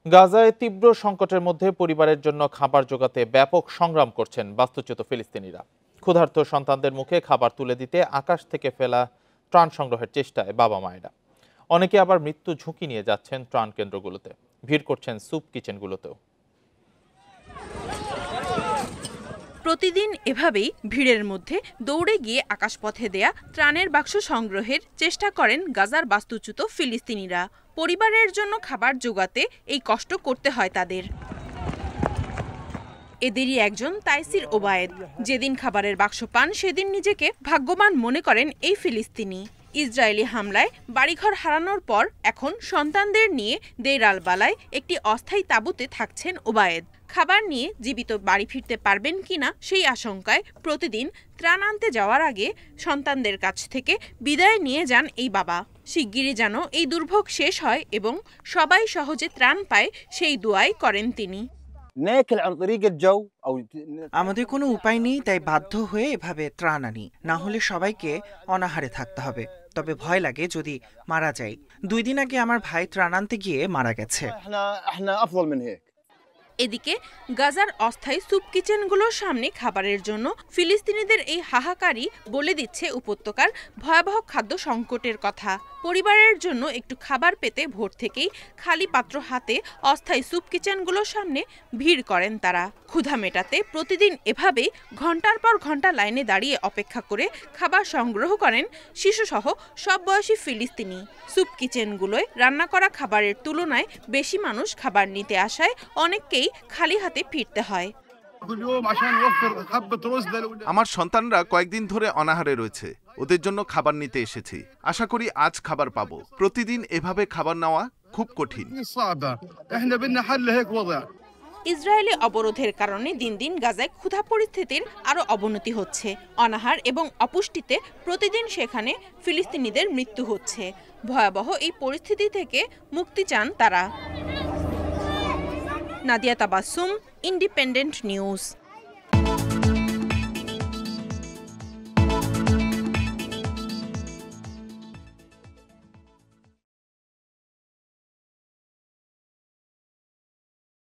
গাজায় তীব্র সংকটের মধ্যে পরিবারের জন্য খাবার জোগাতে ব্যাপক সংগ্রাম করছেন বাস্তুচ্যুত ফিলিস্তিনিরা। ক্ষুধার্ত সন্তানদের মুখে খাবার তুলে দিতে আকাশ থেকে ফেলা ত্রাণ সংগ্রহের চেষ্টায় বাবা মায়েরা। অনেকে আবার মৃত্যু ঝুঁকি নিয়ে যাচ্ছেন ত্রাণ কেন্দ্রগুলোতে, ভিড় করছেন স্যুপ কিচেনগুলোতেও। প্রতিদিন এভাবেই ভিড়ের মধ্যে দৌড়ে গিয়ে আকাশপথে দেয়া ত্রাণের বাক্স সংগ্রহের চেষ্টা করেন গাজার বাস্তুচ্যুত ফিলিস্তিনিরা। পরিবারের জন্য খাবার জোগাতে এই কষ্ট করতে হয় তাদের। এদেরই একজন তাইসির ওবায়েদ। যেদিন খাবারের বাক্স পান সেদিন নিজেকে ভাগ্যবান মনে করেন এই ফিলিস্তিনি। ইসরায়েলি হামলায় বাড়িঘর হারানোর পর এখন সন্তানদের নিয়ে দেইর আল বালায় একটি অস্থায়ী তাঁবুতে থাকছেন ওবায়েদ। খাবার নিয়ে জীবিত বাড়ি ফিরতে পারবেন কিনা সেই আশঙ্কায় প্রতিদিন ত্রাণ আনতে যাওয়ার আগে সন্তানদের কাছ থেকে বিদায় নিয়ে যান এই বাবা। শিগগিরই যেন এই দুর্ভোগ শেষ হয় এবং সবাই সহজে ত্রাণ পায় সেই দোয়াই করেন তিনি। আমাদের কোনো উপায় নেই, তাই বাধ্য হয়ে এভাবে ত্রাণ আনি, না হলে সবাইকে অনাহারে থাকতে হবে। তবে ভয় লাগে যদি মারা যাই। 2 দিন আগে আমার ভাই ত্রাণ আনতে গিয়ে মারা গেছে। এদিকে গাজার অস্থায়ী স্যুপ কিচেনগুলোর সামনে খাবারের জন্য ফিলিস্তিনিদের এই হাহাকারই বলে দিচ্ছে উপত্যকার ভয়াবহ খাদ্য সংকটের কথা। পরিবারের জন্য একটু খাবার পেতে ভোর থেকেই খালি পাত্র হাতে অস্থায়ী স্যুপ কিচেনগুলোর সামনে ভিড় করেন তারা। ক্ষুধা মেটাতে প্রতিদিন এভাবেই ঘন্টার পর ঘন্টা লাইনে দাঁড়িয়ে অপেক্ষা করে খাবার সংগ্রহ করেন শিশুসহ সব বয়সী ফিলিস্তিনি। স্যুপ কিচেনগুলোয় রান্না করা খাবারের তুলনায় বেশি মানুষ খাবার নিতে আসায় অনেককেই খালি হাতে ফিরতে হয়। আমার সন্তানরা কয়েকদিন ধরে অনাহারে রয়েছে, ওদের জন্য খাবার নিতে এসেছি। আশা করি আজ খাবার পাবো। প্রতিদিন এভাবে খাবার নেওয়া খুব কঠিন। ইসরায়েলি অবরোধের কারণে দিন দিন গাজায় ক্ষুধা পরিস্থিতির আরও অবনতি হচ্ছে। অনাহার এবং অপুষ্টিতে প্রতিদিন সেখানে ফিলিস্তিনিদের মৃত্যু হচ্ছে। ভয়াবহ এই পরিস্থিতি থেকে মুক্তি চান তারা। Nadia Tabassum, independent news.